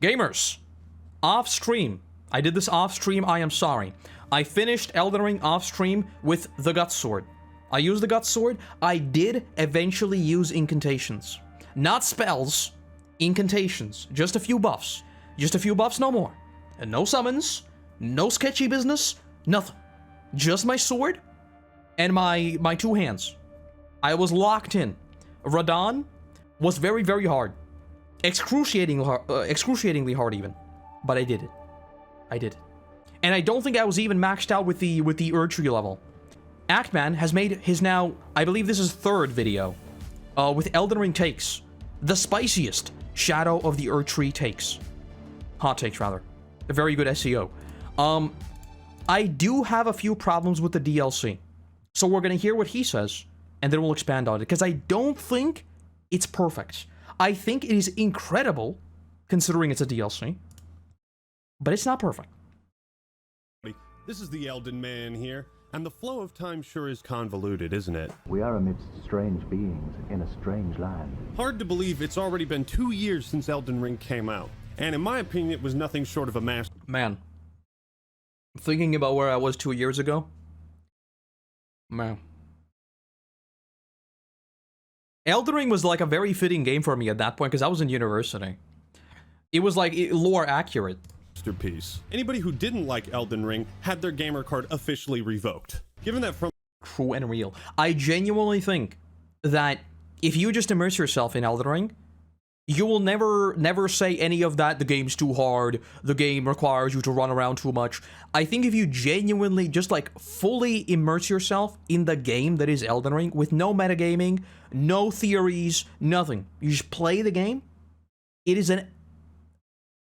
Gamers, off stream. I did this off stream, I am sorry. I finished Elden Ring off stream with the Gut Sword. I used the Gut Sword. I did eventually use incantations. Not spells, incantations. Just a few buffs. Just a few buffs, no more. And no summons, no sketchy business, nothing. Just my sword and my two hands. I was locked in. Radahn was very, very hard. Excruciatingly hard even. But I did it. I did it. And I don't think I was even maxed out with the Erdtree level. Actman has made his now, I believe this is third video, with Elden Ring takes. The spiciest Shadow of the Erdtree takes. Hot takes, rather. A very good SEO. I do have a few problems with the DLC. So we're going to hear what he says, and then we'll expand on it. Because I don't think it's perfect. I think it is incredible, considering it's a DLC. But it's not perfect. This is the Elden Man here, and the flow of time sure is convoluted, isn't it? We are amidst strange beings in a strange land. Hard to believe it's already been 2 years since Elden Ring came out, and in my opinion it was nothing short of a master. Man. Thinking about where I was 2 years ago. Man. Elden Ring was like a very fitting game for me at that point because I was in university. It was like lore accurate. Masterpiece. Anybody who didn't like Elden Ring had their gamer card officially revoked. Given that from True and real. I genuinely think that if you just immerse yourself in Elden Ring, you will never say any of that, the game's too hard, the game requires you to run around too much. I think if you genuinely just like fully immerse yourself in the game that is Elden Ring with no metagaming, no theories, nothing. You just play the game. It is an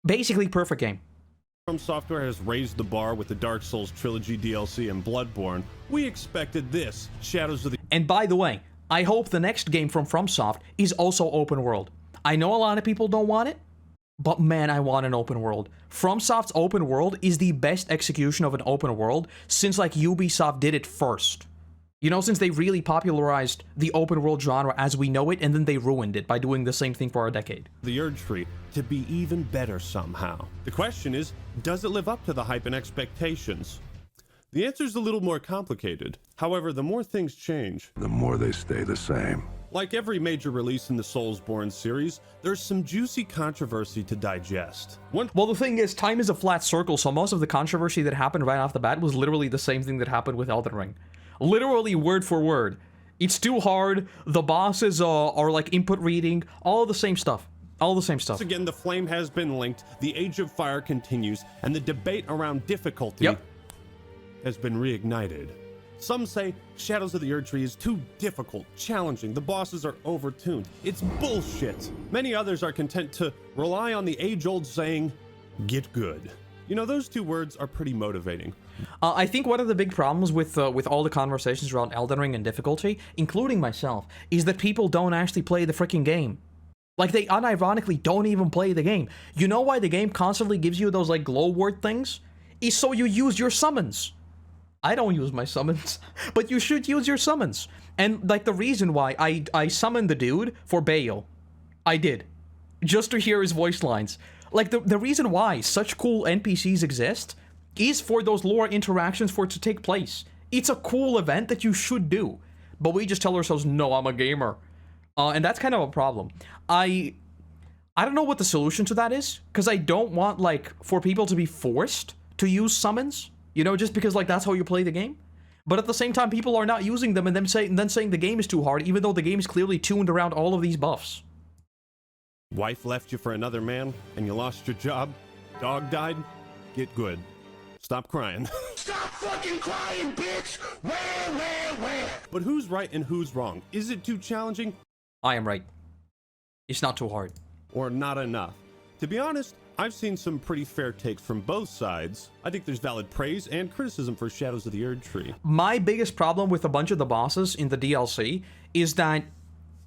basically perfect game. From Software has raised the bar with the Dark Souls Trilogy DLC and Bloodborne. We expected this, Shadows of the... And by the way, I hope the next game from FromSoft is also open world. I know a lot of people don't want it, but man, I want an open world. FromSoft's open world is the best execution of an open world since like Ubisoft did it first. You know, since they really popularized the open world genre as we know it, and then they ruined it by doing the same thing for a decade. The Erdtree to be even better somehow. The question is, does it live up to the hype and expectations? The answer's a little more complicated. However, the more things change, the more they stay the same. Like every major release in the Soulsborne series, there's some juicy controversy to digest. Well, the thing is, time is a flat circle, so most of the controversy that happened right off the bat was literally the same thing that happened with Elden Ring. Literally word for word. It's too hard, the bosses are like input reading, all the same stuff. All the same stuff. Once again, the flame has been linked, the Age of Fire continues, and the debate around difficulty has been reignited. Some say Shadows of the Erdtree is too difficult, challenging, the bosses are overtuned. It's bullshit. Many others are content to rely on the age-old saying, get good. You know, those two words are pretty motivating. I think one of the big problems with all the conversations around Elden Ring and difficulty, including myself, is that people don't actually play the freaking game. Like, they unironically don't even play the game. You know why the game constantly gives you those, like, glow word things? Is so you use your summons. I don't use my summons, but you should use your summons. And, like, the reason why I summoned the dude for Bale, I did. Just to hear his voice lines. Like, the reason why such cool NPCs exist is for those lore interactions for it to take place. It's a cool event that you should do. But we just tell ourselves, no, I'm a gamer. And that's kind of a problem. I don't know what the solution to that is, because I don't want, like, for people to be forced to use summons, you know, just because, like, that's how you play the game. But at the same time, people are not using them and then saying the game is too hard, even though the game is clearly tuned around all of these buffs. Wife left you for another man, and you lost your job? Dog died? Get good. Stop crying. Stop fucking crying, bitch! Where? But who's right and who's wrong? Is it too challenging? I am right. It's not too hard. Or not enough? To be honest, I've seen some pretty fair takes from both sides. I think there's valid praise and criticism for Shadows of the Erdtree. My biggest problem with a bunch of the bosses in the DLC is that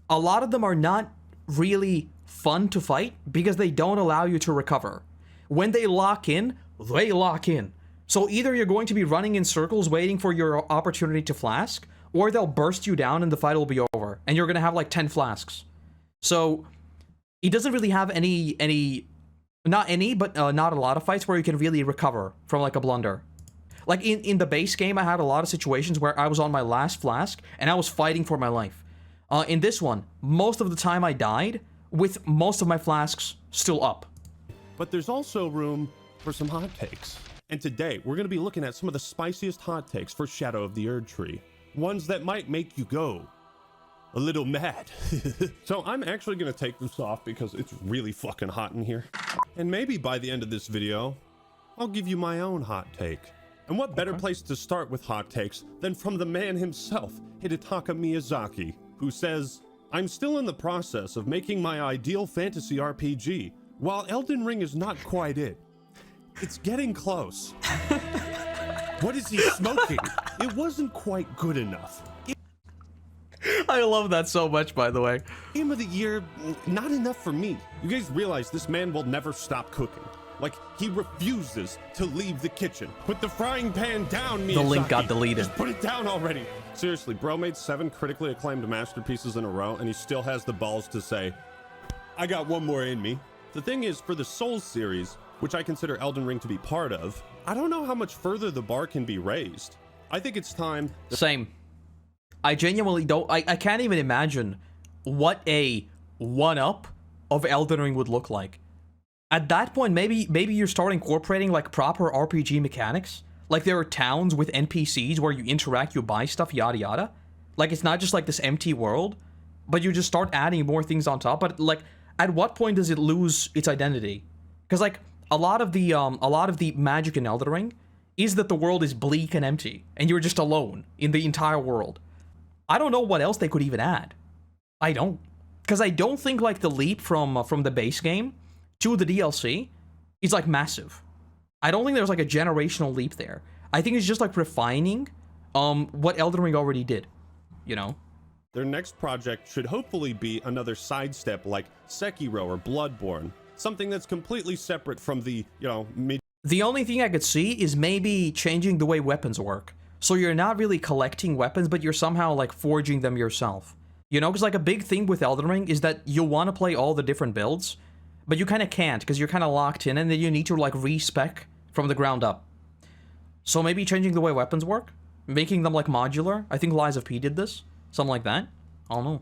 a lot of them are not really fun to fight because they don't allow you to recover. When they lock in, they lock in. So either you're going to be running in circles waiting for your opportunity to flask, or they'll burst you down and the fight will be over, and you're gonna have like 10 flasks. So it doesn't really have any Not any, but not a lot of fights where you can really recover from like a blunder. Like in the base game, I had a lot of situations where I was on my last flask and I was fighting for my life. In this one, most of the time I died with most of my flasks still up. But there's also room for some hot takes. And today, we're going to be looking at some of the spiciest hot takes for Shadow of the Erdtree. Ones that might make you go a little mad. So I'm actually going to take this off because it's really fucking hot in here. And maybe by the end of this video, I'll give you my own hot take. And what better place to start with hot takes than from the man himself, Hidetaka Miyazaki, who says, "I'm still in the process of making my ideal fantasy RPG. While Elden Ring is not quite it, it's getting close." What is he smoking? It wasn't quite good enough. I love that so much, by the way. Game of the year, not enough for me. You guys realize this man will never stop cooking. Like, he refuses to leave the kitchen. Put the frying pan down, Miyazaki. The link got deleted. Just put it down already. Seriously, bro made 7 critically acclaimed masterpieces in a row, and he still has the balls to say, "I got one more in me." The thing is, for the Souls series, which I consider Elden Ring to be part of, I don't know how much further the bar can be raised. I think it's time... Same. I genuinely don't... I can't even imagine what a one-up of Elden Ring would look like. At that point, maybe you start incorporating like proper RPG mechanics. Like there are towns with NPCs where you interact, you buy stuff, yada yada. Like it's not just like this empty world, but you just start adding more things on top. But like, at what point does it lose its identity? Because like a lot of the magic in Elden Ring is that the world is bleak and empty, and you're just alone in the entire world. I don't know what else they could even add. I don't, because I don't think like the leap from the base game to the DLC is like massive. I don't think there's like a generational leap there. I think it's just like refining what Elden Ring already did, you know? Their next project should hopefully be another sidestep like Sekiro or Bloodborne. Something that's completely separate from the, The only thing I could see is maybe changing the way weapons work. So you're not really collecting weapons, but you're somehow like forging them yourself. You know, because like a big thing with Elden Ring is that you want to play all the different builds, but you kind of can't because you're kind of locked in, and then you need to like respec from the ground up. So maybe changing the way weapons work, making them like modular. I think Lies of P did this, something like that. I don't know.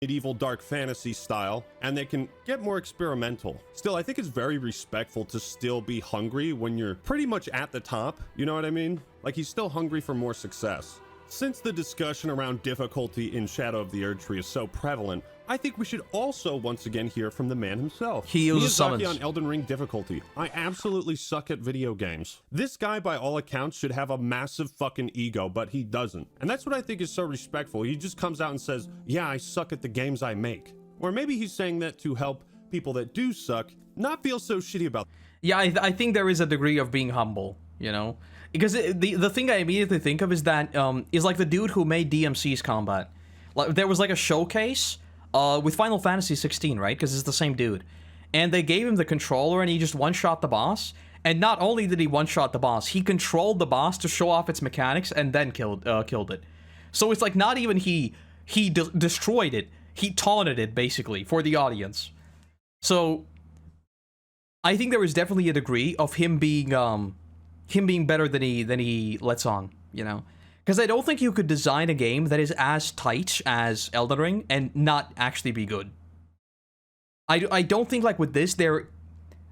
Medieval dark fantasy style, and they can get more experimental. Still, I think it's very respectful to still be hungry when you're pretty much at the top. You know what I mean? Like he's still hungry for more success. Since the discussion around difficulty in Shadow of the Erdtree is so prevalent, I think we should also once again hear from the man himself. He uses summons. Miyazaki on Elden Ring difficulty. I absolutely suck at video games. This guy, by all accounts, should have a massive fucking ego, but he doesn't. And that's what I think is so respectful. He just comes out and says, "Yeah, I suck at the games I make." Or maybe he's saying that to help people that do suck not feel so shitty about. Yeah, I think there is a degree of being humble, you know? Because the thing I immediately think of is that, is like the dude who made DMC's combat. Like, there was like a showcase with Final Fantasy 16, right? Because it's the same dude. And they gave him the controller and he just one-shot the boss. And not only did he one-shot the boss, he controlled the boss to show off its mechanics and then killed it. So it's like not even he destroyed it, he taunted it, basically, for the audience. So I think there is definitely a degree of him being better than he lets on, you know? Because I don't think you could design a game that is as tight as Elden Ring and not actually be good. I don't think, like, with this,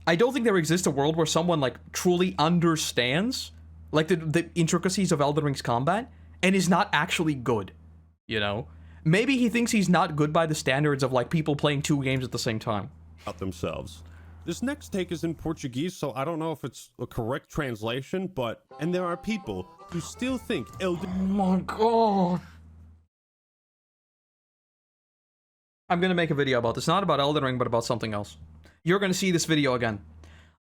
I don't think there exists a world where someone, like, truly understands, like, the intricacies of Elden Ring's combat and is not actually good, you know? Maybe he thinks he's not good by the standards of, like, people playing 2 games at the same time. Themselves. This next take is in Portuguese, so I don't know if it's a correct translation, but... And there are people who still think Elden... Oh my god. I'm gonna make a video about this. Not about Elden Ring, but about something else. You're gonna see this video again.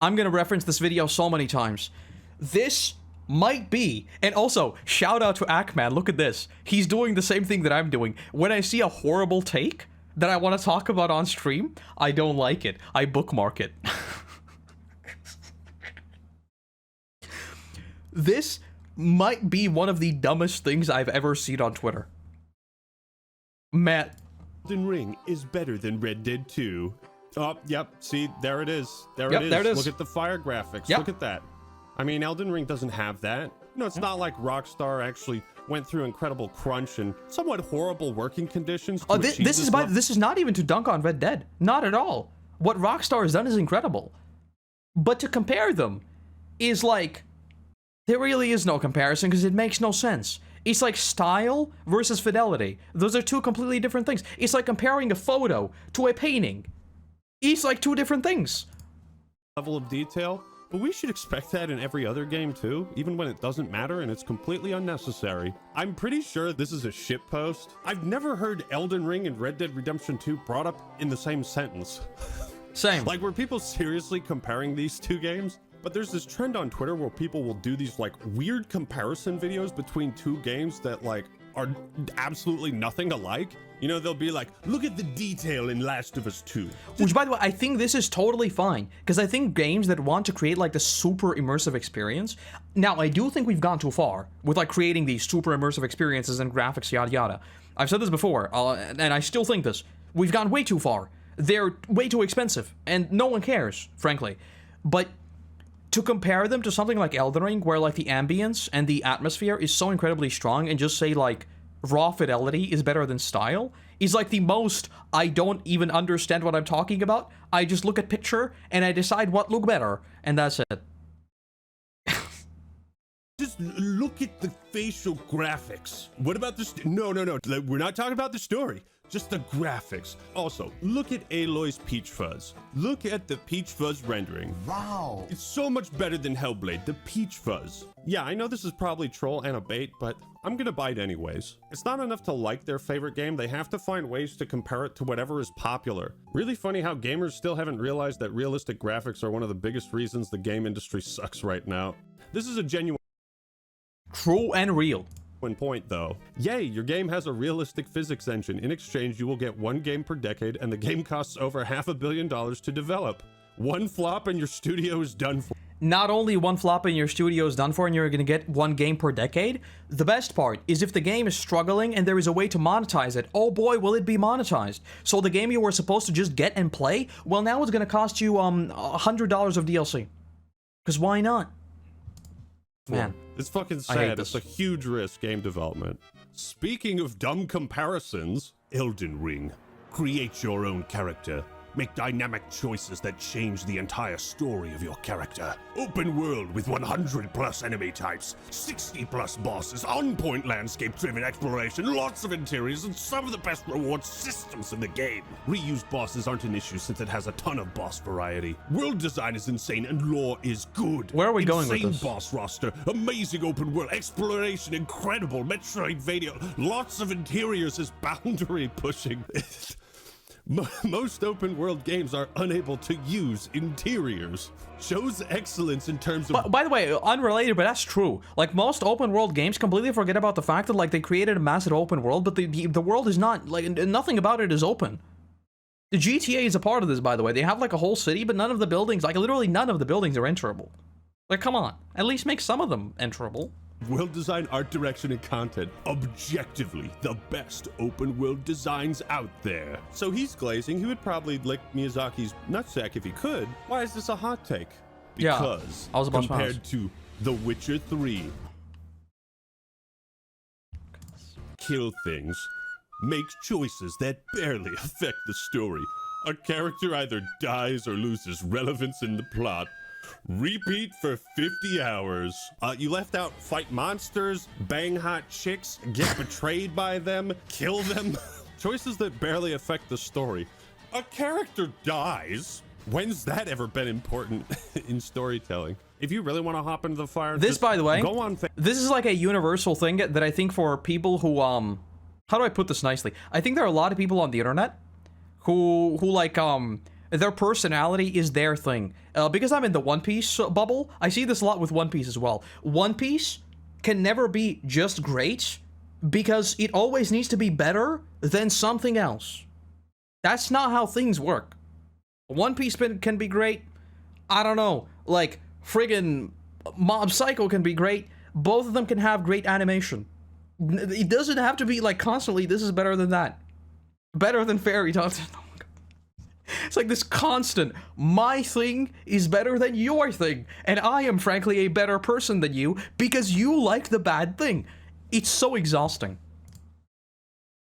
I'm gonna reference this video so many times. This might be... And also, shout out to Ackman, look at this. He's doing the same thing that I'm doing. When I see a horrible take that I want to talk about on stream, I don't like it. I bookmark it. This might be one of the dumbest things I've ever seen on Twitter. Matt. Elden Ring is better than Red Dead 2. Oh, yep. See, there it is. There Yep, it is. there it is. Look at the fire graphics. Yep. Look at that. I mean, Elden Ring doesn't have that. You know, it's not like Rockstar actually went through incredible crunch and somewhat horrible working conditions. Oh, this is not even to dunk on Red Dead. Not at all. What Rockstar has done is incredible. But to compare them is like, there really is no comparison because it makes no sense. It's like style versus fidelity. Those are two completely different things. It's like comparing a photo to a painting. It's like two different things. Level of detail, but we should expect that in every other game too, even when it doesn't matter and it's completely unnecessary. I'm pretty sure this is a shitpost. I've never heard Elden Ring and Red Dead Redemption 2 brought up in the same sentence. Same. Like, were people seriously comparing these two games? But there's this trend on Twitter where people will do these like weird comparison videos between two games that like are absolutely nothing alike. You know, they'll be like, look at the detail in Last of Us 2. Which, by the way, I think this is totally fine, because I think games that want to create like the super immersive experience. Now, I do think we've gone too far with like creating these super immersive experiences and graphics, yada yada. I've said this before, and I still think this. We've gone way too far. They're way too expensive, and no one cares, frankly. But to compare them to something like Elden Ring, where like the ambience and the atmosphere is so incredibly strong, and just say like raw fidelity is better than style, is like the most I don't even understand what I'm talking about. I just look at picture and I decide what look better, and that's it. Just look at the facial graphics. What about the no, we're not talking about the story. Just the graphics. Also, look at Aloy's Peach Fuzz. Look at the Peach Fuzz rendering. Wow. It's so much better than Hellblade, the Peach Fuzz. Yeah, I know this is probably troll and a bait, but I'm gonna bite anyways. It's not enough to like their favorite game, they have to find ways to compare it to whatever is popular. Really funny how gamers still haven't realized that realistic graphics are one of the biggest reasons the game industry sucks right now. This is a genuine True and real. point though. Yay, your game has a realistic physics engine. In exchange, you will get one game per decade, and the game costs over $500 million to develop. One flop and your studio is done for. Not only one flop and your studio is done for and you're gonna get one game per decade, the best part is if the game is struggling and there is a way to monetize it, oh boy, will it be monetized. So the game you were supposed to just get and play, well now it's gonna cost you $100 of DLC. Because why not? Man. It's fucking I hate sad. this. It's a huge risk, game development. Speaking of dumb comparisons, Elden Ring. Create your own character. Make dynamic choices that change the entire story of your character. Open world with 100 plus enemy types, 60 plus bosses, on-point landscape-driven exploration, lots of interiors, and some of the best reward systems in the game. Reused bosses aren't an issue since it has a ton of boss variety. World design is insane and lore is good. Where are we going with Insane this? boss roster, amazing open world, exploration, incredible, Metroidvania, lots of interiors is boundary pushing. Most open world games are unable to use interiors. Shows excellence in terms of. By the way, unrelated, but that's true. Like most open world games completely forget about the fact that like they created a massive open world, but the world is not, like, nothing about it is open. The GTA is a part of this, by the way. They have like a whole city, but none of the buildings, like literally none of the buildings are enterable. Like, come on, at least make some of them enterable. World design, art direction, and content. Objectively, the best open world designs out there. So he's glazing. He would probably lick Miyazaki's nutsack if he could. Why is this a hot take? Yeah, Because I was about to compared ask. to The Witcher 3, kill things, make choices that barely affect the story. A character either dies or loses relevance in the plot. Repeat for 50 hours. You left out fight monsters, bang hot chicks, get betrayed by them, kill them. Choices that barely affect the story. A character dies. When's that ever been important in storytelling? If you really want to hop into the fire, This, by the way, go on. This is like a universal thing that I think for people who, how do I put this nicely? I think there are a lot of people on the internet who like, their personality is their thing. Because I'm in the One Piece bubble, I see this a lot with One Piece as well. One Piece can never be just great because it always needs to be better than something else. That's not how things work. One Piece can be great. I don't know, like friggin' Mob Psycho can be great. Both of them can have great animation. It doesn't have to be like constantly, this is better than that. Better than Fairy Tail. It's like this constant, my thing is better than your thing, and I am frankly a better person than you because you like the bad thing. It's so exhausting.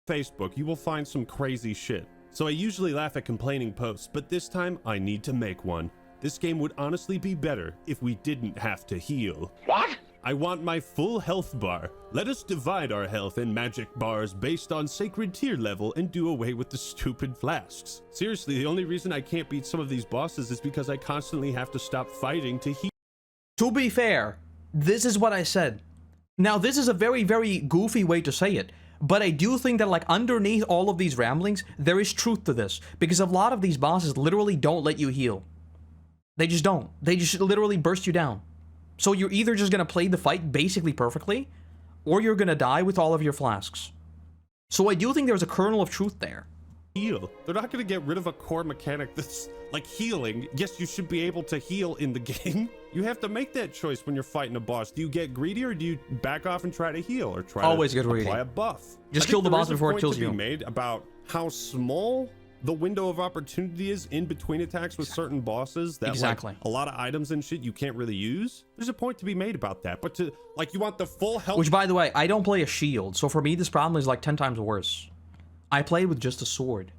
Facebook, you will find some crazy shit. So I usually laugh at complaining posts, but this time I need to make one. This game would honestly be better if we didn't have to heal. What? I want my full health bar. Let us divide our health in magic bars based on sacred tier level and do away with the stupid flasks. Seriously, the only reason I can't beat some of these bosses is because I constantly have to stop fighting to heal. To be fair, this is what I said. Now, this is a very, very goofy way to say it, but I do think that, like, underneath all of these ramblings, there is truth to this, because a lot of these bosses literally don't let you heal. They just don't. They just literally burst you down. So you're either just gonna play the fight basically perfectly, or you're gonna die with all of your flasks. So I do think there's a kernel of truth there. Heal. They're not going to get rid of a core mechanic that's like healing. Yes, you should be able to heal in the game. You have to make that choice when you're fighting a boss. Do you get greedy or do you back off and try to heal or try Always to get greedy. apply a buff? Just kill the boss before it kills you. There is a point to be made about how small the window of opportunity is in between attacks with certain bosses that Exactly. like, a lot of items and shit you can't really use. There's a point to be made about that, but to like you want the full health. Which, by the way, I don't play a shield, so for me this problem is like 10 times worse. I play with just a sword.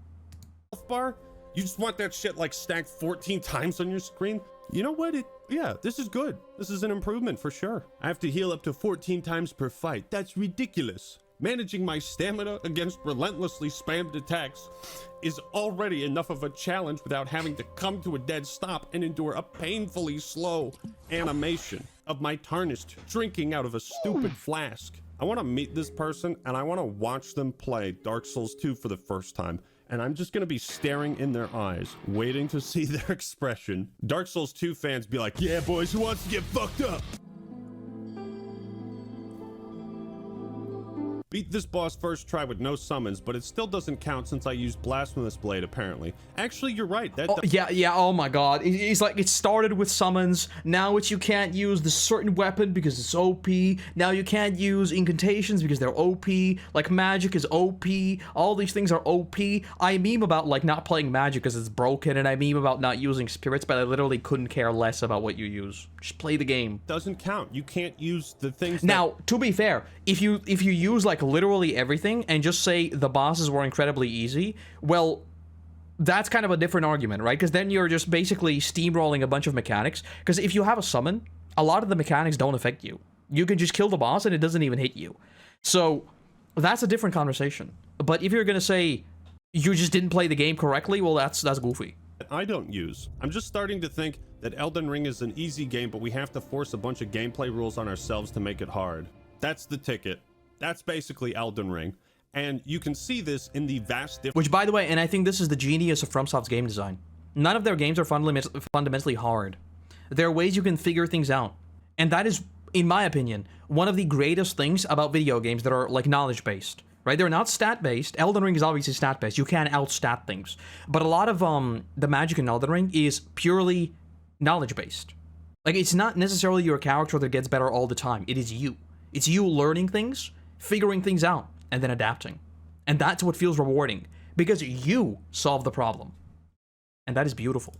Bar, you just want that shit like stacked 14 times on your screen. You know what? Yeah, this is good. This is an improvement for sure. I have to heal up to 14 times per fight. That's ridiculous. Managing my stamina against relentlessly spammed attacks is already enough of a challenge without having to come to a dead stop and endure a painfully slow animation of my tarnished drinking out of a stupid flask. I want to meet this person and I want to watch them play Dark Souls 2 for the first time. And I'm just going to be staring in their eyes, waiting to see their expression. Dark Souls 2 fans be like, yeah, boys, who wants to get fucked up? Beat this boss first try with no summons, but it still doesn't count since I used Blasphemous Blade, apparently. Actually, you're right. Oh, yeah, oh my god. It's like, it started with summons, now you can't use the certain weapon because it's OP, now you can't use incantations because they're OP, like magic is OP, all these things are OP. I meme about, like, not playing magic because it's broken, and I meme about not using spirits, but I literally couldn't care less about what you use. Just play the game. Doesn't count. You can't use the things that... Now, to be fair, if you use, like, literally everything and just say the bosses were incredibly easy, well, that's kind of a different argument, right? Because then you're just basically steamrolling a bunch of mechanics. Because if you have a summon, a lot of the mechanics don't affect you. You can just kill the boss and it doesn't even hit you. So that's a different conversation. But if you're gonna say you just didn't play the game correctly, well, that's goofy. I don't use. I'm just starting to think that Elden Ring is an easy game, but we have to force a bunch of gameplay rules on ourselves to make it hard. That's the ticket. That's basically Elden Ring. And you can see this in the vast difference. Which, by the way, and I think this is the genius of FromSoft's game design. None of their games are fundamentally hard. There are ways you can figure things out. And that is, in my opinion, one of the greatest things about video games that are, like, knowledge-based. Right? They're not stat-based. Elden Ring is obviously stat-based. You can outstat things. But a lot of the magic in Elden Ring is purely knowledge-based. Like, it's not necessarily your character that gets better all the time. It is you. It's you learning things, figuring things out, and then adapting. And that's what feels rewarding, because you solve the problem. And that is beautiful.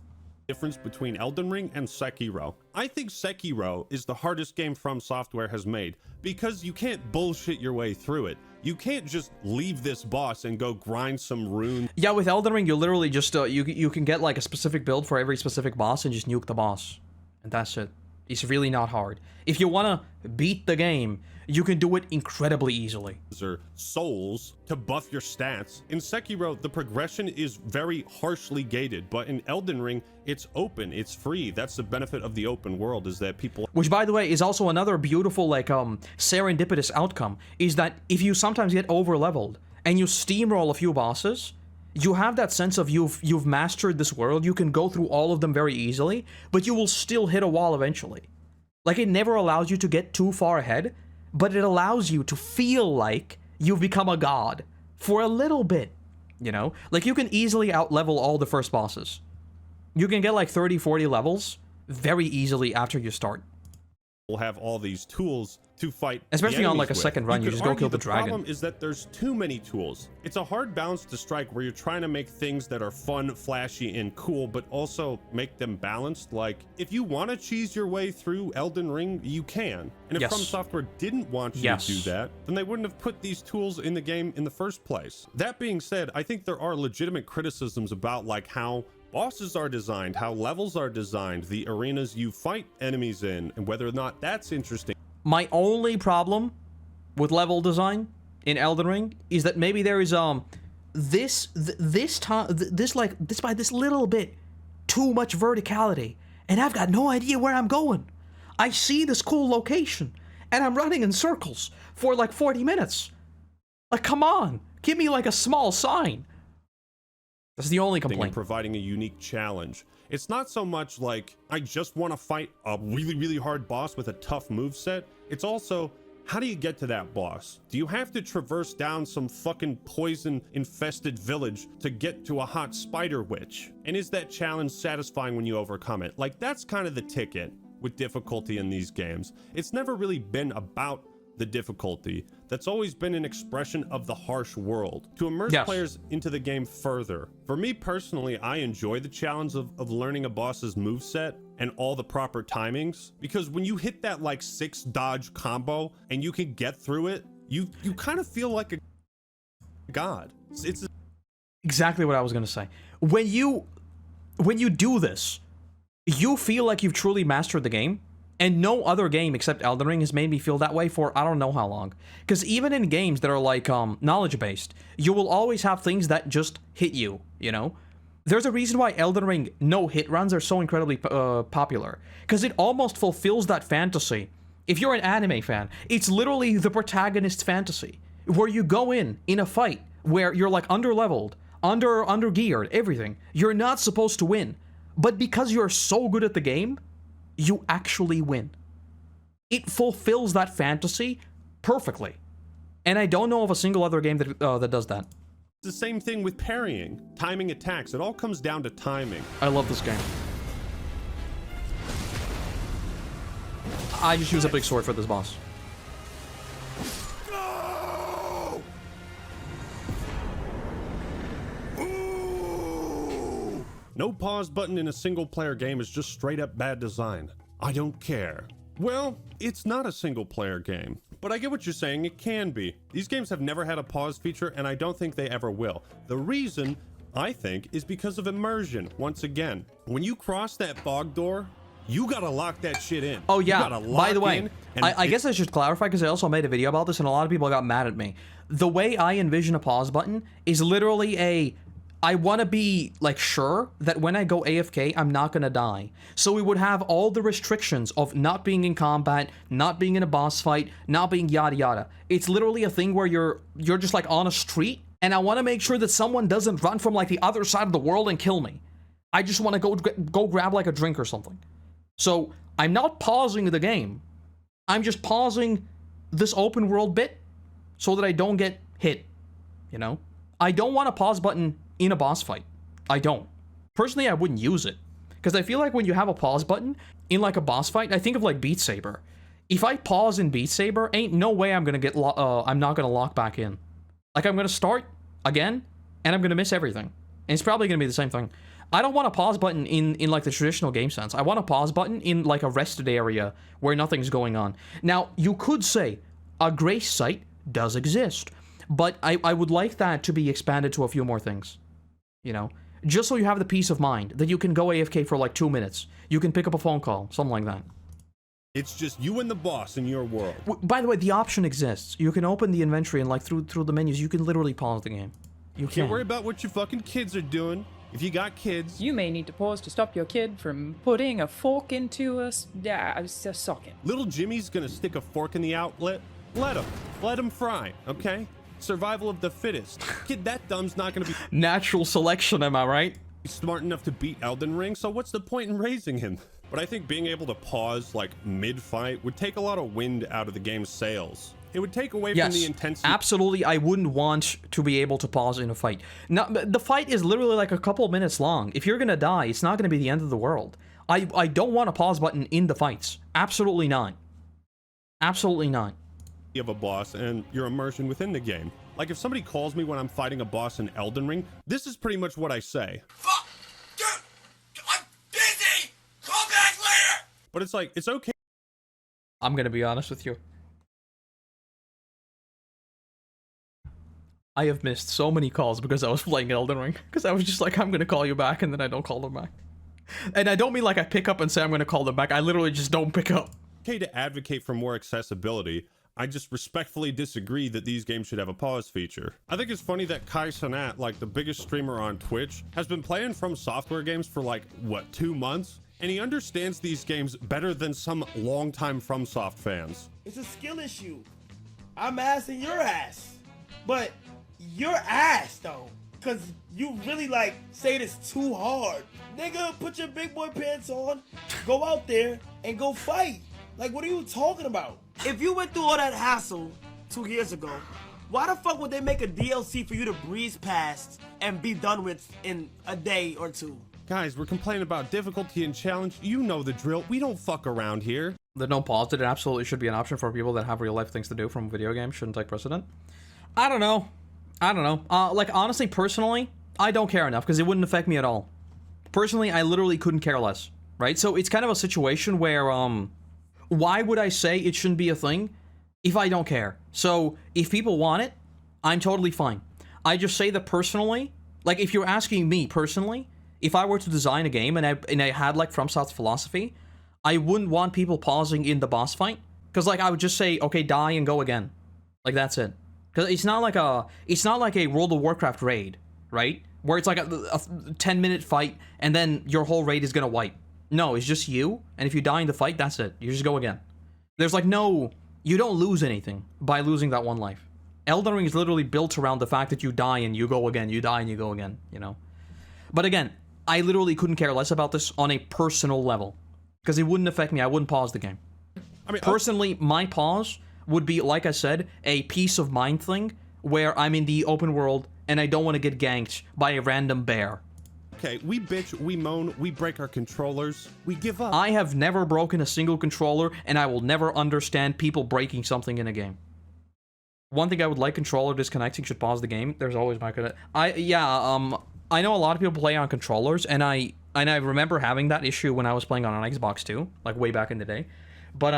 Difference between Elden Ring and Sekiro. I think Sekiro is the hardest game From Software has made, because you can't bullshit your way through it. You can't just leave this boss and go grind some runes. Yeah, with Elden Ring, you literally just, you can get like a specific build for every specific boss and just nuke the boss. And that's it. It's really not hard. If you want to beat the game, you can do it incredibly easily. Or souls to buff your stats. In Sekiro, the progression is very harshly gated, but in Elden Ring, it's open, it's free. That's the benefit of the open world, is that people... Which, by the way, is also another beautiful, like, serendipitous outcome, is that if you sometimes get over-leveled and you steamroll a few bosses, you have that sense of you've mastered this world, you can go through all of them very easily, but you will still hit a wall eventually. Like, it never allows you to get too far ahead, but it allows you to feel like you've become a god for a little bit, you know? Like, you can easily out-level all the first bosses. You can get like 30, 40 levels very easily after you start. will have all these tools to fight the Especially on like a enemies with. second run, you could just go argue kill the dragon. problem is that there's too many tools. It's a hard balance to strike where you're trying to make things that are fun, flashy, and cool, but also make them balanced. Like, if you want to cheese your way through Elden Ring, you can. And if Yes. From Software didn't want you to do that, then they wouldn't have put these tools in the game in the first place. That being said, I think there are legitimate criticisms about like how bosses are designed, how levels are designed, the arenas you fight enemies in, and whether or not that's interesting. My only problem with level design in Elden Ring is that maybe there is this by this little bit too much verticality, and I've got no idea where I'm going. I see this cool location, and I'm running in circles for like 40 minutes. Like, come on, give me like a small sign. That's the only complaint. And providing a unique challenge. It's not so much like I just want to fight a really, really hard boss with a tough moveset. It's also, how do you get to that boss? Do you have to traverse down some fucking poison-infested village to get to a hot spider witch? And is that challenge satisfying when you overcome it? Like, that's kind of the ticket with difficulty in these games. It's never really been about the difficulty. That's always been an expression of the harsh world to immerse players into the game further. For me personally, I enjoy the challenge of learning a boss's moveset and all the proper timings, because when you hit that like 6 dodge combo and you can get through it, you kind of feel like a god. It's exactly what I was gonna say. When you do this, you feel like you've truly mastered the game. And no other game except Elden Ring has made me feel that way for I don't know how long. Because even in games that are like knowledge-based, you will always have things that just hit you, you know? There's a reason why Elden Ring no-hit runs are so incredibly popular. Because it almost fulfills that fantasy. If you're an anime fan, it's literally the protagonist's fantasy. Where you go in a fight where you're like under-leveled, under-geared, everything. You're not supposed to win. But because you're so good at the game, you actually win. It fulfills that fantasy perfectly. And I don't know of a single other game that that does that. the same thing with parrying, timing attacks. It all comes down to timing. I love this game. I just use a big sword for this boss. No pause button in a single player game is just straight up bad design. I don't care. Well, it's not a single player game, but I get what you're saying, it can be. These games have never had a pause feature, and I don't think they ever will. The reason, I think, is because of immersion. Once again, when you cross that fog door, you gotta lock that shit in. Oh yeah, by the way, I guess I should clarify because I also made a video about this and a lot of people got mad at me. The way I envision a pause button is literally a, I want to be, like, sure that when I go AFK, I'm not going to die. So we would have all the restrictions of not being in combat, not being in a boss fight, not being yada yada. It's literally a thing where you're just, like, on a street, and I want to make sure that someone doesn't run from, like, the other side of the world and kill me. I just want to go grab, like, a drink or something. So I'm not pausing the game. I'm just pausing this open world bit so that I don't get hit, you know? I don't want a pause button in a boss fight. I don't. Personally, I wouldn't use it. Because I feel like when you have a pause button in like a boss fight, I think of like Beat Saber. If I pause in Beat Saber, ain't no way I'm gonna get I'm not gonna lock back in. Like, I'm gonna start again, and I'm gonna miss everything. And it's probably gonna be the same thing. I don't want a pause button in like the traditional game sense. I want a pause button in like a rested area where nothing's going on. Now, you could say a grace site does exist, but I would like that to be expanded to a few more things. You know, just so you have the peace of mind that you can go AFK for like 2 minutes. You can pick up a phone call, something like that. It's just you and the boss in your world. By the way, the option exists. You can open the inventory and like through the menus, you can literally pause the game. You can't worry about what your fucking kids are doing. If you got kids, you may need to pause to stop your kid from putting a fork into a socket. Little Jimmy's gonna stick a fork in the outlet. Let him fry, okay? Survival of the fittest. Kid that dumb's not gonna be natural selection, am I right? Smart enough to beat Elden Ring, so what's the point in raising him? But I think being able to pause like mid-fight would take a lot of wind out of the game's sails. It would take away from the intensity. Absolutely, I wouldn't want to be able to pause in a fight. Now, the fight is literally like a couple minutes long. If you're gonna die, it's not gonna be the end of the world. I don't want a pause button in the fights. Absolutely not. Absolutely not. Of a boss and your immersion within the game. Like if somebody calls me when I'm fighting a boss in Elden Ring, this is pretty much what I say. Fuck! Dude! I'm busy! Call back later! But it's like, it's okay. I'm gonna be honest with you. I have missed so many calls because I was playing Elden Ring. Because I was just like, I'm gonna call you back, and then I don't call them back. And I don't mean like I pick up and say I'm gonna call them back. I literally just don't pick up. Okay to advocate for more accessibility. I just respectfully disagree that these games should have a pause feature. I think it's funny that Kai Cenat, like the biggest streamer on Twitch, has been playing From Software games for like, what, 2 months? And he understands these games better than some longtime FromSoft fans. It's a skill issue. I'm assing your ass. But your ass though. Cause you really like say this too hard. Nigga, put your big boy pants on, go out there and go fight. Like, what are you talking about? If you went through all that hassle 2 years ago, why the fuck would they make a DLC for you to breeze past and be done with in a day or two? Guys, we're complaining about difficulty and challenge. You know the drill. We don't fuck around here. The no pause, it absolutely should be an option for people that have real life things to do from video games. Shouldn't take precedent. I don't know. Like, honestly, personally, I don't care enough because it wouldn't affect me at all. Personally, I literally couldn't care less, right? So it's kind of a situation where, why would I say it shouldn't be a thing if I don't care? So if people want it, I'm totally fine. I just say that personally, like if you're asking me personally, if I were to design a game and I had like FromSoft's philosophy, I wouldn't want people pausing in the boss fight. Because like I would just say, okay, die and go again. Like that's it. Because it's not like a World of Warcraft raid, right? Where it's like a 10-minute fight and then your whole raid is gonna wipe. No, it's just you, and if you die in the fight, that's it. You just go again. There's like no... You don't lose anything by losing that one life. Elden Ring is literally built around the fact that you die and you go again, you die and you go again, you know? But again, I literally couldn't care less about this on a personal level. Because it wouldn't affect me, I wouldn't pause the game. I mean, personally, my pause would be, like I said, a peace of mind thing, where I'm in the open world and I don't want to get ganked by a random bear. Okay, we bitch, we moan, we break our controllers, we give up. I have never broken a single controller, and I will never understand people breaking something in a game. One thing I would like, controller disconnecting should pause the game. There's always my I know a lot of people play on controllers, and I remember having that issue when I was playing on an Xbox too, like way back in the day. But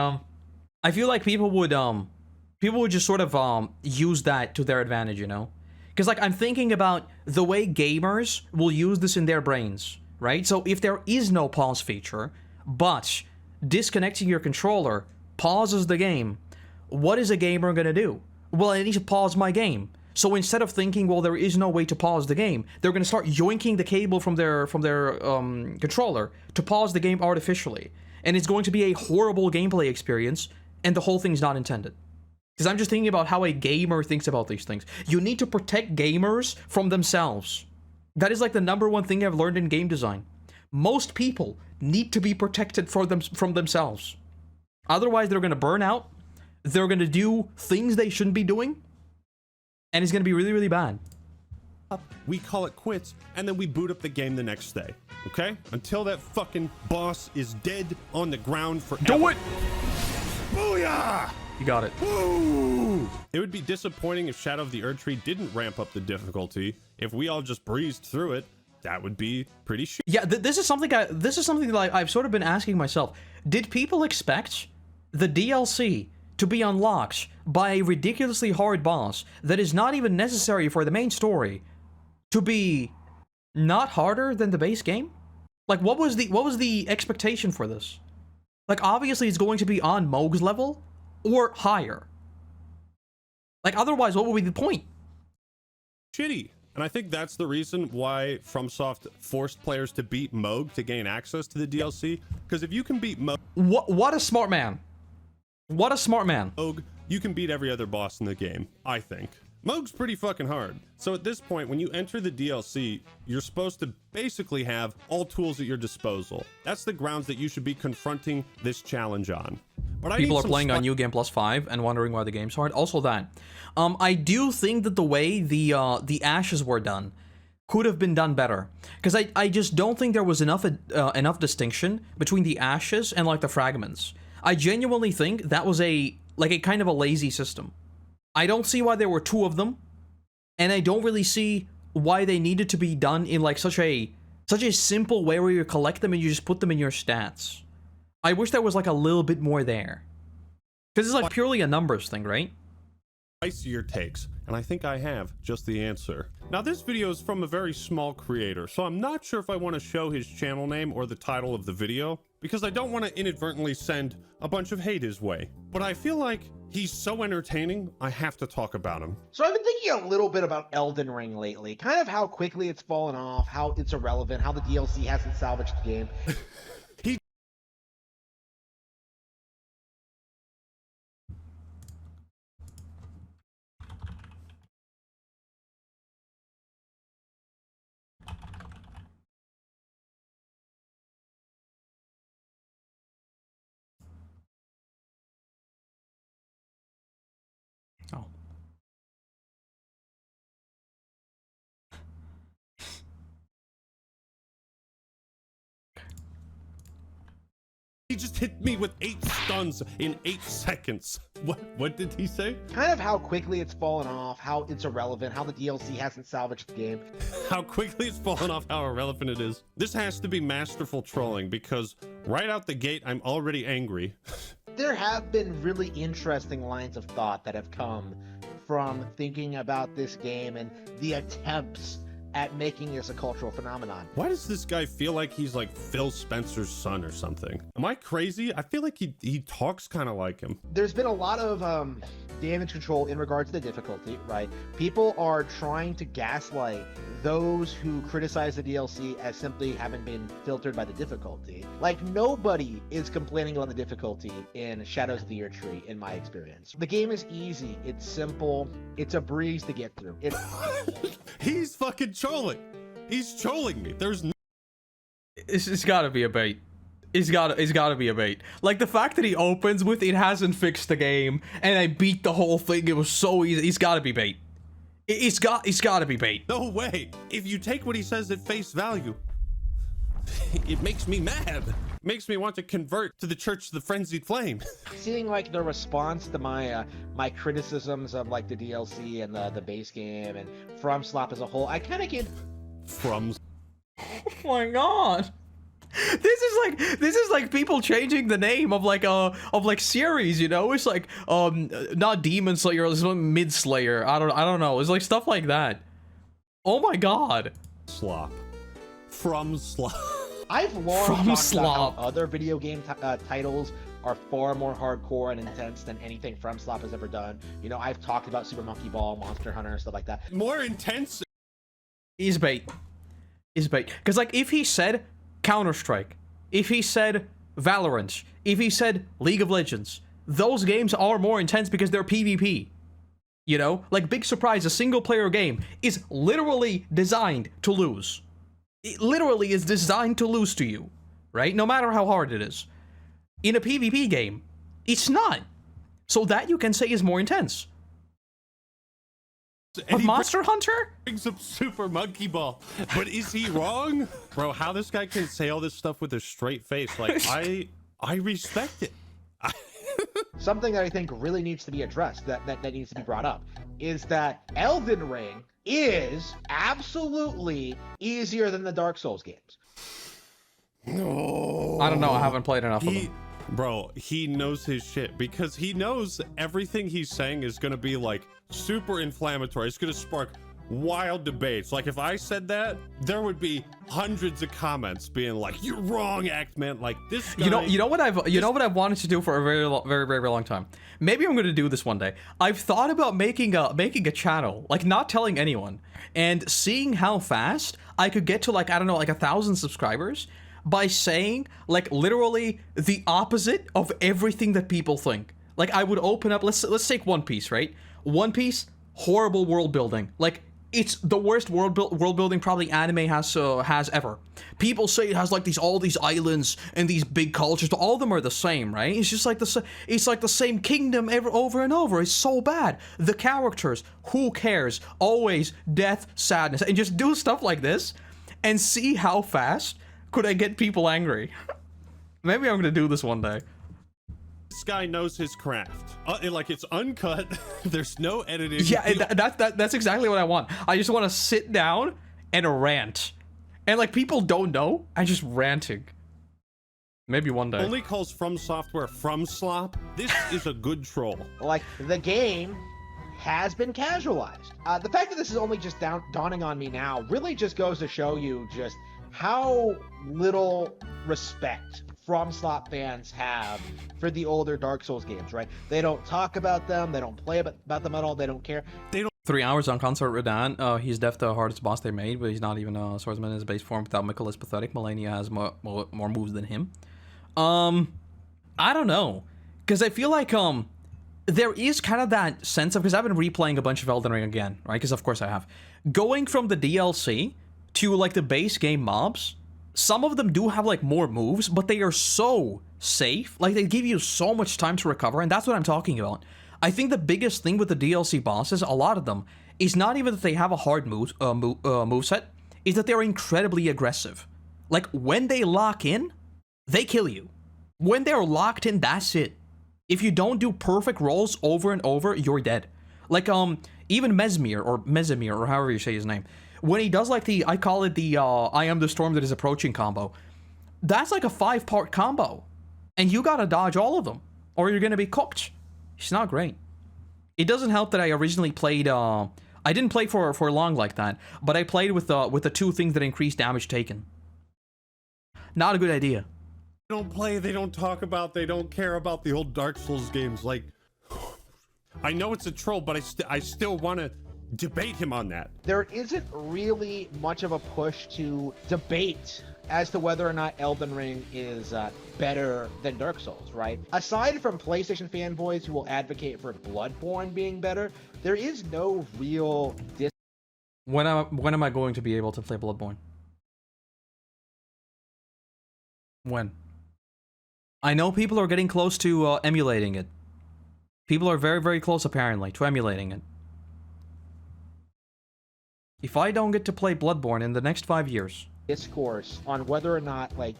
I feel like people would just sort of use that to their advantage, you know? Because, like, I'm thinking about the way gamers will use this in their brains, right? So if there is no pause feature, but disconnecting your controller pauses the game, what is a gamer gonna do? Well, I need to pause my game. So instead of thinking, well, there is no way to pause the game, they're gonna start yoinking the cable from their controller to pause the game artificially. And it's going to be a horrible gameplay experience, and the whole thing's not intended. Because I'm just thinking about how a gamer thinks about these things. You need to protect gamers from themselves. That is like the #1 thing I've learned in game design. Most people need to be protected from themselves. Otherwise, they're going to burn out. They're going to do things they shouldn't be doing. And it's going to be really, really bad. We call it quits, and then we boot up the game the next day. Okay? Until that fucking boss is dead on the ground forever. Do it! Booyah! You got it. Woo! It would be disappointing if Shadow of the Erdtree didn't ramp up the difficulty. If we all just breezed through it, that would be pretty shit. Yeah, this is something that I've sort of been asking myself. Did people expect the DLC to be unlocked by a ridiculously hard boss that is not even necessary for the main story to be not harder than the base game? Like, what was the expectation for this? Like, obviously it's going to be on Mohg's level or higher. Like, otherwise, what would be the point? Shitty. And I think that's the reason why FromSoft forced players to beat Mohg to gain access to the DLC. Because if you can beat Mohg... What a smart man. What a smart man. Mohg, you can beat every other boss in the game, I think. Mohg's pretty fucking hard. So at this point, when you enter the DLC, you're supposed to basically have all tools at your disposal. That's the grounds that you should be confronting this challenge on. But people are playing on New Game Plus 5 and wondering why the game's hard. Also that. I do think that the way the ashes were done could have been done better. Because I just don't think there was enough distinction between the ashes and like the fragments. I genuinely think that was a like a kind of a lazy system. I don't see why there were 2 of them, and I don't really see why they needed to be done in like such a simple way where you collect them and you just put them in your stats. I wish there was like a little bit more there. Because it's like purely a numbers thing, right? Your takes, and I think I have just the answer. Now this video is from a very small creator, so I'm not sure if I want to show his channel name or the title of the video, because I don't want to inadvertently send a bunch of hate his way. But I feel like he's so entertaining, I have to talk about him. So I've been thinking a little bit about Elden Ring lately, kind of how quickly it's fallen off, how it's irrelevant, how the DLC hasn't salvaged the game. Oh. He just hit me with 8 stuns in 8 seconds. What did he say? Kind of how quickly it's fallen off, how it's irrelevant, how the DLC hasn't salvaged the game. How quickly it's fallen off, how irrelevant it is. This has to be masterful trolling, because right out the gate, I'm already angry. There have been really interesting lines of thought that have come from thinking about this game and the attempts at making this a cultural phenomenon. Why does this guy feel like he's like Phil Spencer's son or something? Am I crazy? I feel like he talks kind of like him. There's been a lot of damage control in regards to the difficulty, right? People are trying to gaslight those who criticize the DLC as simply having been filtered by the difficulty. Like, nobody is complaining about the difficulty in Shadows of the Erdtree, in my experience. The game is easy, it's simple, it's a breeze to get through. He's fucking trolling. He's trolling me. There's no— It's gotta be a bait. It's gotta be a bait. Like, the fact that he opens with "it hasn't fixed the game" and I beat the whole thing, it was so easy. It's gotta be bait. It's gotta be bait. No way. If you take what he says at face value, it makes me mad. Makes me want to convert to the Church of the Frenzied Flame. Seeing like the response to my my criticisms of like the DLC and the base game and From Slop as a whole, I kind of get From. Oh my god. This is like people changing the name of like series, you know? It's like not Demon Slayer, it's Mid Slayer. I don't know. It's like stuff like that. Oh my god. Slop. From Slop. I've long From talked Slop. about how other video game titles are far more hardcore and intense than anything From Slop has ever done. You know, I've talked about Super Monkey Ball, Monster Hunter, and stuff like that. More intense. Is bait. Is bait. Because like if he said Counter-Strike, if he said Valorant, if he said League of Legends, those games are more intense because they're PvP. You know? Like, big surprise, a single-player game is literally designed to lose. It literally is designed to lose to you, right? No matter how hard it is. In a PvP game, it's not. So that you can say is more intense. But Monster Hunter brings up Super Monkey Ball, but is he wrong? Bro, how this guy can say all this stuff with a straight face, like, I respect it. Something that I think really needs to be addressed, that needs to be brought up, is that Elden Ring is absolutely easier than the Dark Souls games. No. I don't know, I haven't played enough of them. Bro, he knows his shit, because he knows everything he's saying is gonna be like super inflammatory. It's gonna spark wild debates. Like, if I said that, there would be hundreds of comments being like, "You're wrong, Actman." Like, this guy— You know what I've wanted to do for a very long time. Maybe I'm gonna do this one day. I've thought about making a channel, like not telling anyone, and seeing how fast I could get to, like, I don't know, like 1,000 subscribers by saying like literally the opposite of everything that people think. Like, I would open up. Let's take One Piece, right? One Piece, horrible world building. Like, it's the worst world building probably anime has ever. People say it has like all these islands and these big cultures, but all of them are the same, right? It's just like the same kingdom over and over. It's so bad. The characters, who cares? Always death, sadness, and just do stuff like this, and see how fast could I get people angry. Maybe I'm gonna do this one day. This guy knows his craft. Like, it's uncut. There's no editing. Yeah, that's exactly what I want. I just want to sit down and rant. And, like, people don't know. I'm just ranting. Maybe one day. Only calls From Software From Slop. This is a good troll. Like, the game has been casualized. The fact that this is only just dawning on me now really just goes to show you just how little respect From Slop fans have for the older Dark Souls games, right? They don't talk about them, they don't play about them at all, they don't care. 3 hours on Consort Radahn. He's def the hardest boss they made, but he's not even a swordsman in his base form. Without Mikkel is pathetic. Melania has more moves than him. I don't know, because I feel like there is kind of that sense of, because I've been replaying a bunch of Elden Ring again, right? Because of course I have. Going from the DLC to like the base game mobs, some of them do have like more moves, but they are so safe. Like they give you so much time to recover, and that's what I'm talking about. I think the biggest thing with the DLC bosses, a lot of them, is not even that they have a hard moveset, is that they're incredibly aggressive. Like when they lock in, they kill you. When they're locked in, that's it. If you don't do perfect rolls over and over, you're dead. Like, even Mesmir, or however you say his name, when he does, like, I call it the, I am the storm that is approaching combo, that's like a 5-part combo. And you gotta dodge all of them, or you're gonna be cooked. It's not great. It doesn't help that I originally played, I didn't play for long like that, but I played with the 2 things that increase damage taken. Not a good idea. They don't play, they don't talk about, they don't care about the old Dark Souls games. Like, I know it's a troll, but I still want to debate him on that. There isn't really much of a push to debate as to whether or not Elden Ring is better than Dark Souls, right? Aside from PlayStation fanboys who will advocate for Bloodborne being better, there is no real When am I going to be able to play Bloodborne? When? I know people are getting close to emulating it. People are very, very close, apparently, to emulating it. If I don't get to play Bloodborne in the next 5 years... discourse on whether or not, like,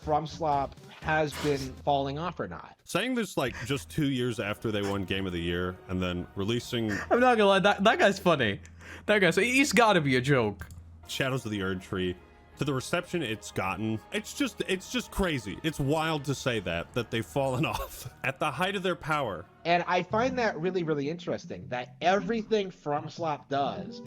From Slop has been falling off or not. Saying this, like, just 2 years after they won Game of the Year, and then releasing... I'm not gonna lie, that guy's funny. That guy's... He's gotta be a joke. Shadows of the Erd Tree. To the reception it's gotten, it's just crazy. It's wild to say that they've fallen off at the height of their power. And I find that really, really interesting, that everything From Slop does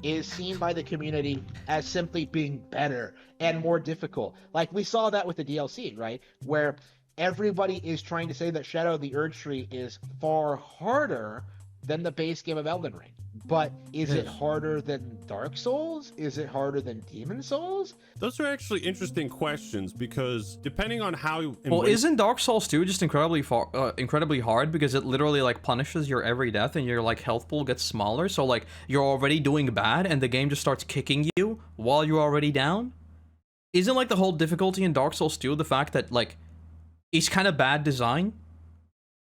is seen by the community as simply being better and more difficult. Like, we saw that with the DLC, right? Where everybody is trying to say that Shadow of the Erd Tree is far harder than the base game of Elden Ring. But is it harder than Dark Souls? Is it harder than Demon Souls? Those are actually interesting questions, because depending on how... Well, isn't Dark Souls 2 just incredibly hard, because it literally, like, punishes your every death and your, like, health pool gets smaller, so, like, you're already doing bad and the game just starts kicking you while you're already down? Isn't, like, the whole difficulty in Dark Souls 2 the fact that, like, it's kind of bad design?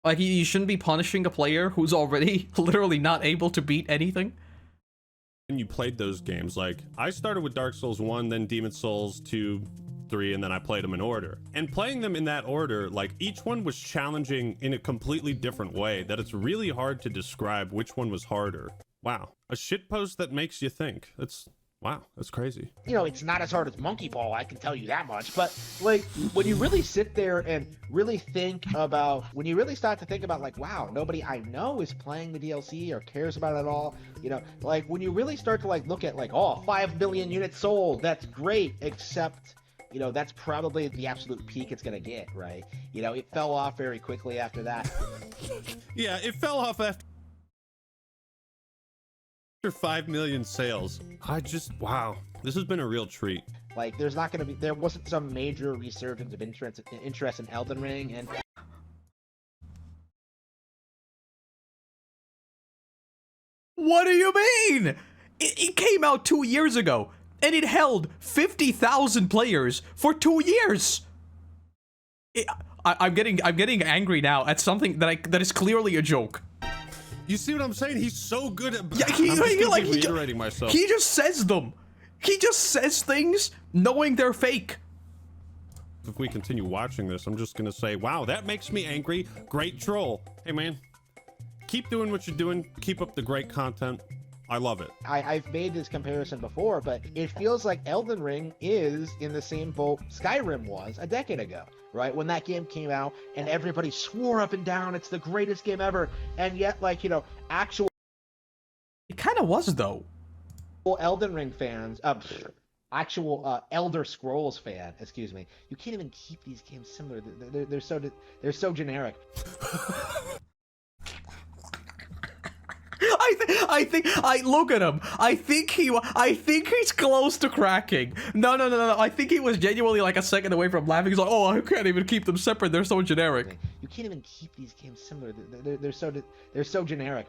Like, you shouldn't be punishing a player who's already literally not able to beat anything. When you played those games, like, I started with Dark Souls 1, then Demon Souls 2, 3, and then I played them in order. And playing them in that order, like, each one was challenging in a completely different way, that it's really hard to describe which one was harder. Wow. A shitpost that makes you think. Wow, that's crazy. You know, it's not as hard as Monkey Ball, I can tell you that much. But, like, when you really sit there and really think about, when you really start to think about, like, wow, nobody I know is playing the DLC or cares about it at all, you know, like, when you really start to, like, look at, like, oh, 5 million units sold, that's great, except, you know, that's probably the absolute peak it's gonna get, right? You know, it fell off very quickly after that. Yeah, it fell off after 5 million sales. Wow, this has been a real treat. Like, there wasn't some major resurgence of interest in Elden Ring, and What do you mean? It came out 2 years ago, and it held 50,000 players for 2 years. I'm getting angry now at something that is clearly a joke. You see what I'm saying? He's so good at... Yeah, I'm reiterating myself. He just says them. He just says things knowing they're fake. if we continue watching this, I'm just gonna say, wow, that makes me angry. Great troll. Hey man, keep doing what you're doing. Keep up the great content. I love it. I've made this comparison before, but it feels like Elden Ring is in the same boat Skyrim was a decade ago, right? When that game came out and everybody swore up and down it's the greatest game ever, and yet, like, you know, actual It kind of was, though. Elden Ring fans, Elder Scrolls fan, excuse me, you can't even keep these games similar. They're so generic. I look at him. I think he's close to cracking. No. I think he was genuinely like a second away from laughing. He's like, oh, I can't even keep them separate. They're so generic. You can't even keep these games similar. They're so generic.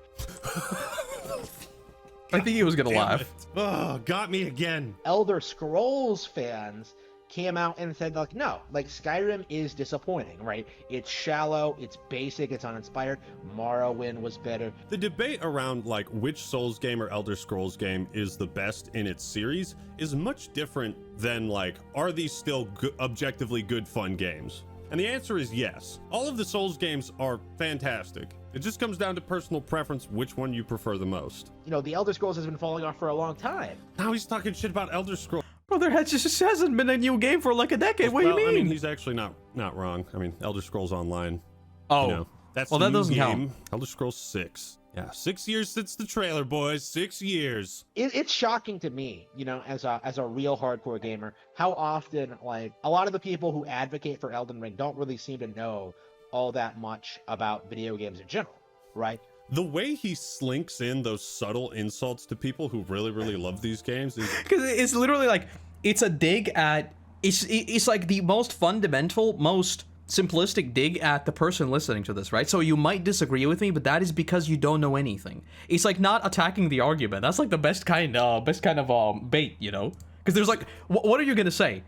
I think he was gonna laugh. Oh, got me again. Elder Scrolls fans came out and said, like, no, like, Skyrim is disappointing, right? It's shallow, it's basic, it's uninspired. Morrowind was better. The debate around like which Souls game or Elder Scrolls game is the best in its series is much different than like, are these still objectively good fun games? And the answer is yes. All of the Souls games are fantastic. It just comes down to personal preference, which one you prefer the most. You know, the Elder Scrolls has been falling off for a long time. Now he's talking shit about Elder Scrolls. Bro, there just hasn't been a new game for like a decade. What do you mean? I mean, he's actually not wrong. I mean, Elder Scrolls Online. Oh, you know, that's well, the that new doesn't game. count. Elder Scrolls 6. Yeah, 6 years since the trailer, boys. 6 years. It's shocking to me, you know, as a real hardcore gamer, how often, like, a lot of the people who advocate for Elden Ring don't really seem to know all that much about video games in general, right? The way he slinks in those subtle insults to people who really, really love these games is... Because it's literally like, it's a dig at... It's like the most fundamental, most simplistic dig at the person listening to this, right? So you might disagree with me, but that is because you don't know anything. It's like not attacking the argument. That's like the best kind of bait, you know? Because there's like, what are you gonna say?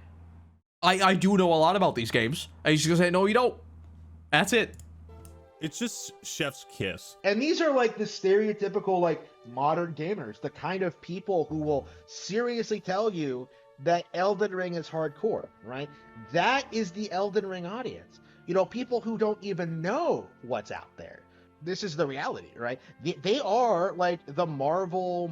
I do know a lot about these games. And he's gonna say, no, you don't. That's it. It's just chef's kiss. And these are like the stereotypical, like, modern gamers, the kind of people who will seriously tell you that Elden Ring is hardcore, right? That is the Elden Ring audience. You know, people who don't even know what's out there. This is the reality, right? They are like the Marvel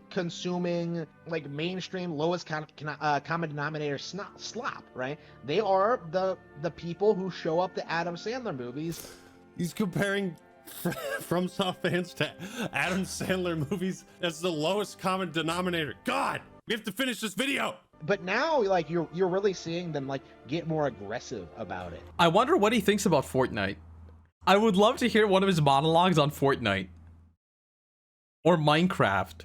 consuming, like, mainstream lowest common denominator slop, right? They are the people who show up to Adam Sandler movies. He's comparing FromSoft fans to Adam Sandler movies as the lowest common denominator. God, we have to finish this video. But now, like, you're really seeing them, like, get more aggressive about it. I wonder what he thinks about Fortnite. I would love to hear one of his monologues on Fortnite. Or Minecraft.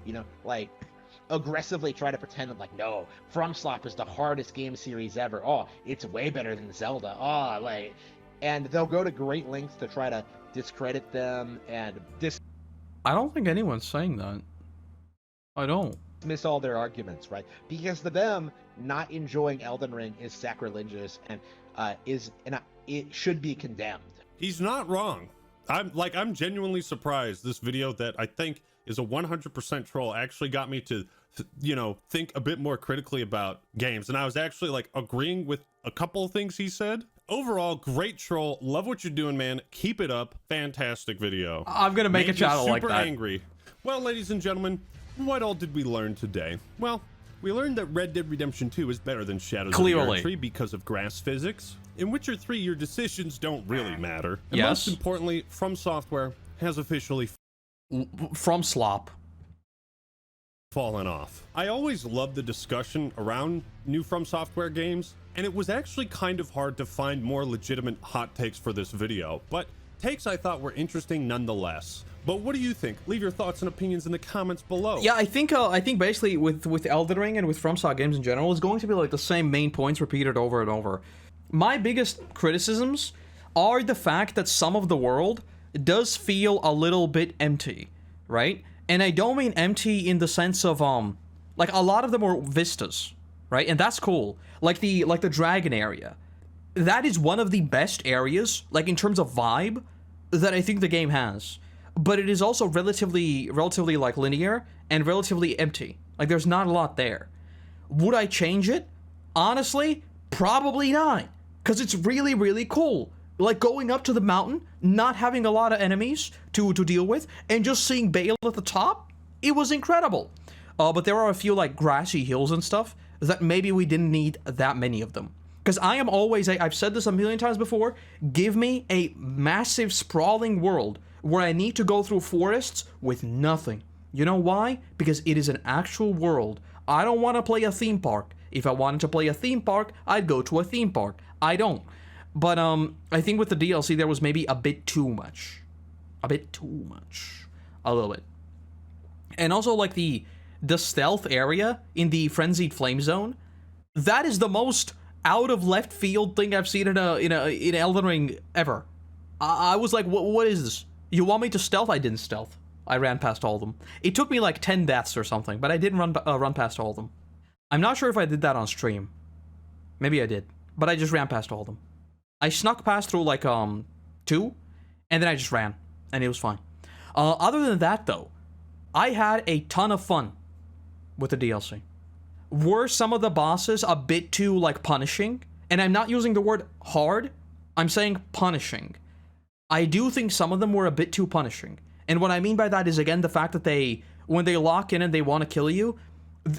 You know, like, aggressively try to pretend that, like, no, FromSoft is the hardest game series ever. Oh, it's way better than Zelda. Oh, like, and they'll go to great lengths to try to discredit them and I don't think anyone's saying that. I don't. dismiss all their arguments, right? Because to them, not enjoying Elden Ring is sacrilegious and it should be condemned. He's not wrong. I'm genuinely surprised this video that I think is a 100% troll actually got me to, you know, think a bit more critically about games. And I was actually like agreeing with a couple of things he said. Overall, great troll. Love what you're doing, man. Keep it up. Fantastic video. I'm gonna make a channel like that. Super angry. Well, ladies and gentlemen, what all did we learn today? Well, we learned that Red Dead Redemption 2 is better than Shadows of the Erdtree because of grass physics. In Witcher 3, your decisions don't really matter. And most importantly, From Software has officially From Slop fallen off. I always loved the discussion around new From Software games, and it was actually kind of hard to find more legitimate hot takes for this video, but takes I thought were interesting nonetheless. But what do you think? Leave your thoughts and opinions in the comments below. Yeah, I think basically with Elden Ring and with FromSoft games in general, it's going to be like the same main points repeated over and over. My biggest criticisms are the fact that some of the world does feel a little bit empty, right? And I don't mean empty in the sense of like a lot of them are vistas, right? And that's cool. Like the dragon area. That is one of the best areas, like in terms of vibe, that I think the game has. But it is also relatively like linear and relatively empty. Like there's not a lot there. Would I change it? Honestly, probably not. Because it's really, really cool. Like going up to the mountain, not having a lot of enemies to deal with, and just seeing Bale at the top, it was incredible. But there are a few like grassy hills and stuff that maybe we didn't need that many of them. Because I am always, I've said this a million times before, give me a massive sprawling world where I need to go through forests with nothing. You know why? Because it is an actual world. I don't want to play a theme park. If I wanted to play a theme park, I'd go to a theme park. I don't. But I think with the DLC there was maybe a bit too much. A bit too much. A little bit. And also like the stealth area in the Frenzied Flame Zone, that is the most out of left field thing I've seen in Elden Ring ever. I was like, what is this? You want me to stealth? I didn't stealth. I ran past all of them. It took me like 10 deaths or something, but I didn't run past all of them. I'm not sure if I did that on stream. Maybe I did, but I just ran past all of them. I snuck past through like 2, and then I just ran, and it was fine. Other than that though, I had a ton of fun with the DLC. Were some of the bosses a bit too like punishing? And I'm not using the word hard, I'm saying punishing. I do think some of them were a bit too punishing. And what I mean by that is, again, the fact that when they lock in and they want to kill you,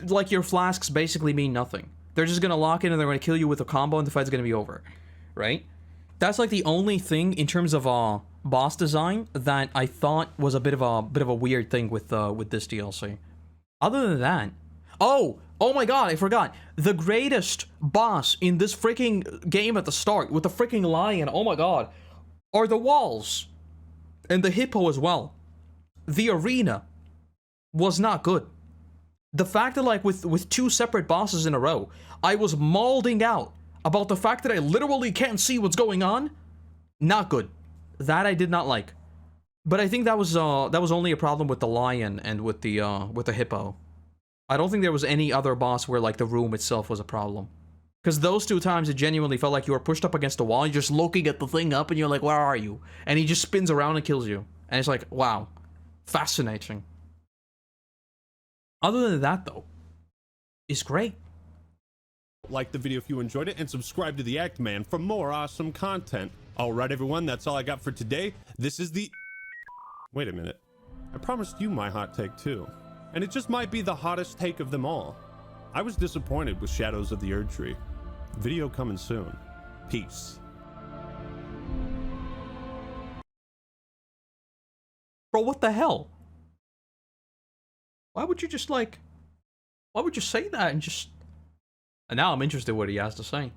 like your flasks basically mean nothing. They're just going to lock in and they're going to kill you with a combo and the fight's going to be over, right? That's like the only thing in terms of boss design that I thought was a bit of a weird thing with this DLC. Other than that, oh my god, I forgot. The greatest boss in this freaking game at the start with the freaking lion, oh my god, are the walls and the hippo as well. The arena was not good. The fact that like with 2 separate bosses in a row, I was mauling out about the fact that I literally can't see what's going on, not good. That I did not like. But I think that was only a problem with the lion and with the hippo. I don't think there was any other boss where like the room itself was a problem. Because those 2 times it genuinely felt like you were pushed up against a wall, you're just looking at the thing up and you're like, where are you? And he just spins around and kills you. And it's like, wow, fascinating. Other than that though, it's great. Like the video if you enjoyed it, and subscribe to the Act Man for more awesome content. Alright everyone, that's all I got for today. This is the... Wait a minute. I promised you my hot take too. And it just might be the hottest take of them all. I was disappointed with Shadows of the Erdtree. Video coming soon. Peace. Bro, what the hell? Why would you just like... Why would you say that and just... And now I'm interested in what he has to say.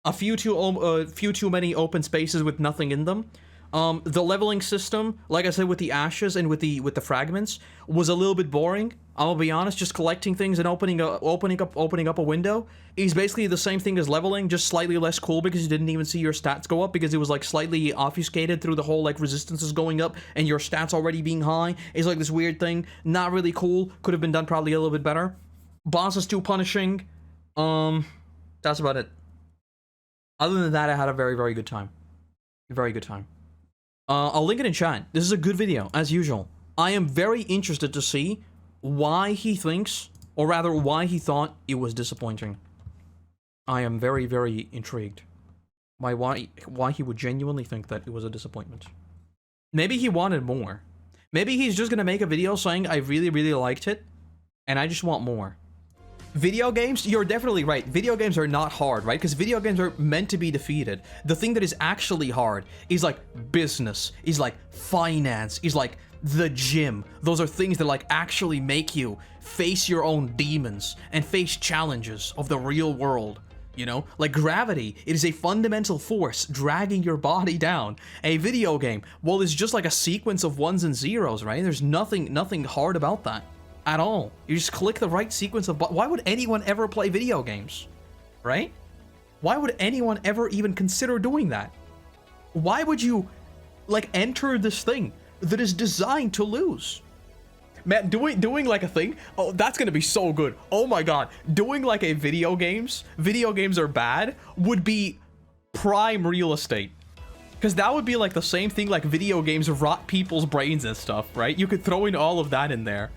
A few too many open spaces with nothing in them. The leveling system, like I said, with the ashes and with the fragments, was a little bit boring. I'll be honest, just collecting things and opening up a window is basically the same thing as leveling, just slightly less cool because you didn't even see your stats go up because it was like slightly obfuscated through the whole like resistances going up and your stats already being high. It's like this weird thing, not really cool. Could have been done probably a little bit better. Bosses too punishing. That's about it. Other than that, I had a very, very good time. Very good time. I'll link it in chat. This is a good video, as usual. I am very interested to see why he thinks, or rather why he thought it was disappointing. I am very, very intrigued by why he would genuinely think that it was a disappointment. Maybe he wanted more. Maybe he's just gonna make a video saying, I really, really liked it, and I just want more. Video games, you're definitely right. Video games are not hard, right? Because video games are meant to be defeated. The thing that is actually hard is like business, is like finance, is like the gym. Those are things that like actually make you face your own demons and face challenges of the real world. You know, like gravity, it is a fundamental force dragging your body down. A video game, well, it's just like a sequence of ones and zeros, right? There's nothing hard about that. At all. You just click the right sequence of why would anyone ever play video games? Right? Why would anyone ever even consider doing that? Why would you, like, enter this thing that is designed to lose? Man, doing like a thing, oh, that's gonna be so good. Oh my god, doing like a video games are bad, would be prime real estate. Because that would be like the same thing like video games rot people's brains and stuff, right? You could throw in all of that in there.